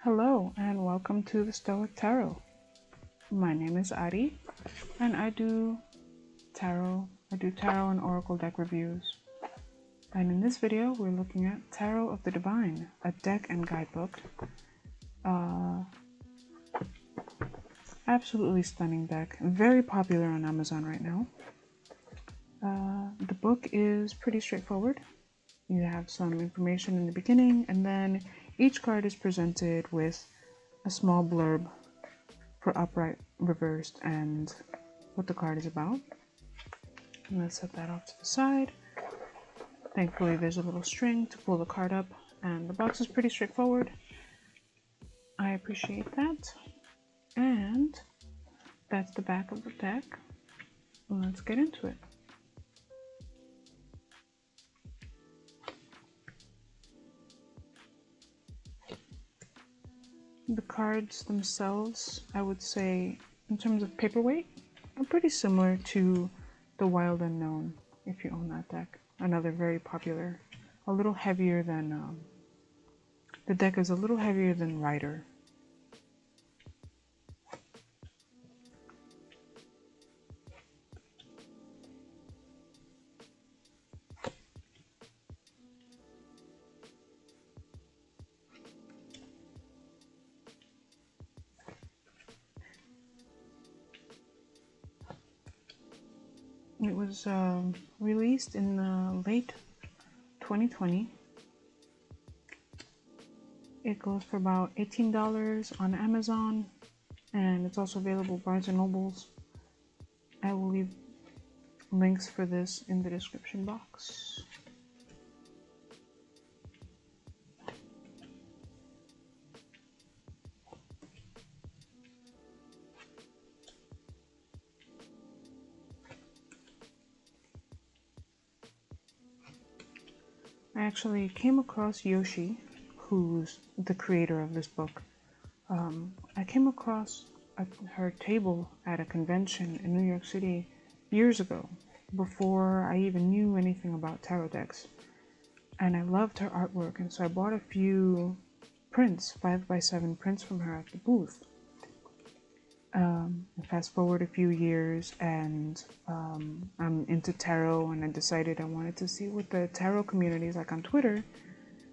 Hello and welcome to the Stoic Tarot. My name is Ari and I do tarot and oracle deck reviews. And in this video we're looking at Tarot of the Divine, a deck and guidebook. Absolutely stunning deck, very popular on Amazon right now. The book is pretty straightforward. You have some information in the beginning, and then each card is presented with a small blurb for upright, reversed, and what the card is about. And let's set that off to the side. Thankfully there's a little string to pull the card up, and the box is pretty straightforward. I appreciate that. And that's the back of the deck. Let's get into it. The cards themselves, I would say, in terms of paperweight, are pretty similar to the Wild Unknown, if you own that deck. Another very popular, a little heavier than, the deck is a little heavier than Rider. It was released in late 2020. It goes for about $18 on Amazon, and it's also available at Barnes & Nobles. I will leave links for this in the description box. I actually came across Yoshi, who's the creator of this book. I came across her table at a convention in New York City years ago, before I even knew anything about tarot decks. And I loved her artwork, and so I bought a few prints, 5x7 prints from her at the booth. Fast forward a few years, and I'm into tarot, and I decided I wanted to see what the tarot community is like on Twitter.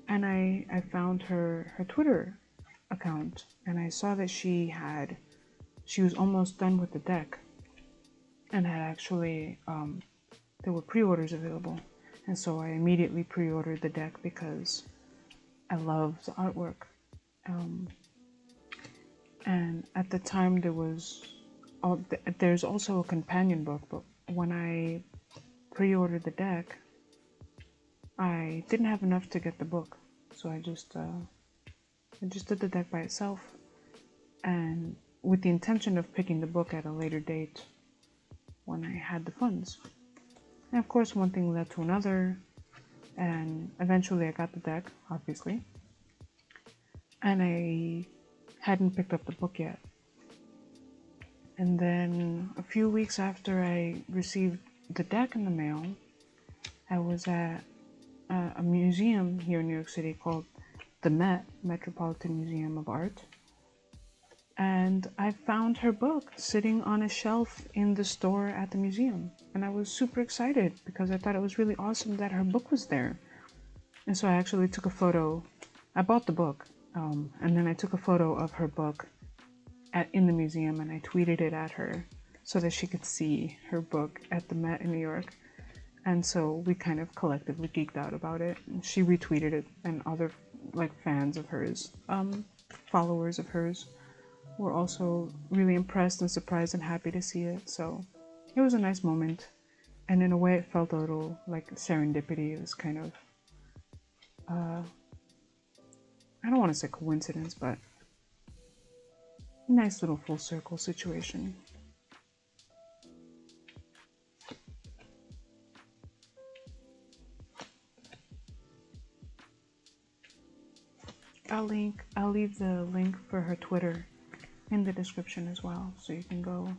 And I found her Twitter account, and I saw that she was almost done with the deck, and had actually there were pre-orders available, and so I immediately pre-ordered the deck because I love the artwork. And at the time there's also a companion book, but when I pre-ordered the deck, I didn't have enough to get the book, so I just did the deck by itself, and with the intention of picking the book at a later date when I had the funds. And of course, one thing led to another, and eventually I got the deck, obviously, and I hadn't picked up the book yet. And then a few weeks after I received the deck in the mail, I was at a museum here in New York City called the Metropolitan Museum of Art, and I found her book sitting on a shelf in the store at the museum, and I was super excited because I thought it was really awesome that her book was there. And so I actually took a photo. I bought the book, and then I took a photo of her book in the museum, and I tweeted it at her so that she could see her book at the Met in New York. And so we kind of collectively geeked out about it. She retweeted it, and other fans of hers, followers of hers, were also really impressed and surprised and happy to see it. So it was a nice moment, and in a way it felt a little like serendipity. It was kind of I don't want to say coincidence, but a nice little full circle situation. I'll leave the link for her Twitter in the description as well, so you can go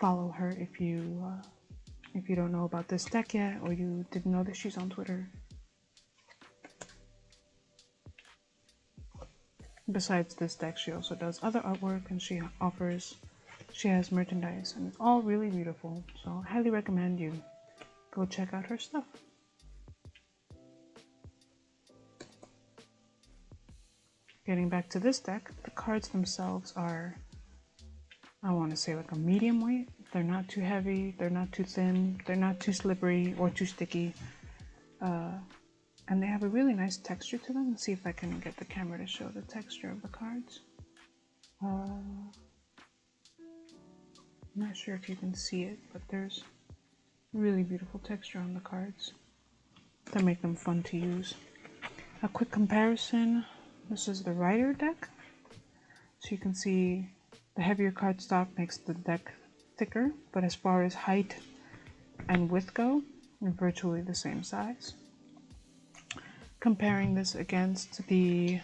follow her if you don't know about this deck yet, or you didn't know that she's on Twitter. Besides this deck, she also does other artwork, and she has merchandise, and it's all really beautiful. So I highly recommend you go check out her stuff. Getting back to this deck, the cards themselves are, I want to say, like a medium weight. They're not too heavy, they're not too thin, they're not too slippery or too sticky. And they have a really nice texture to them. Let's see if I can get the camera to show the texture of the cards. I'm not sure if you can see it, but there's really beautiful texture on the cards that make them fun to use. A quick comparison, this is the Rider deck. So you can see the heavier cardstock makes the deck thicker, but as far as height and width go, they're virtually the same size. Comparing this against the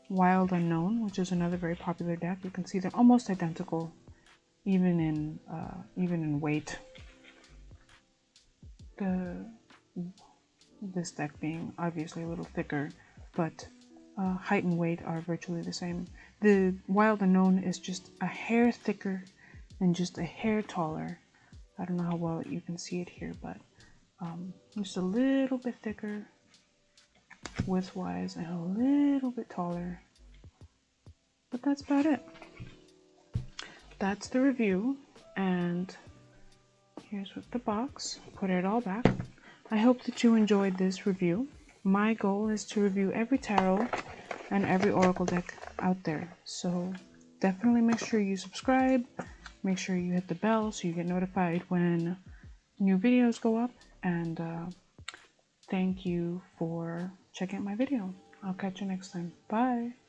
Wild Unknown, which is another very popular deck, you can see they're almost identical, even in weight. This deck being obviously a little thicker, but height and weight are virtually the same. The Wild Unknown is just a hair thicker and just a hair taller. I don't know how well you can see it here, but just a little bit thicker width-wise and a little bit taller. But that's about it. That's the review, and here's what the box. Put it all back. I hope that you enjoyed this review. My goal is to review every tarot and every oracle deck out there, so definitely make sure you subscribe, make sure you hit the bell so you get notified when new videos go up, and thank you for checking out my video. I'll catch you next time. Bye!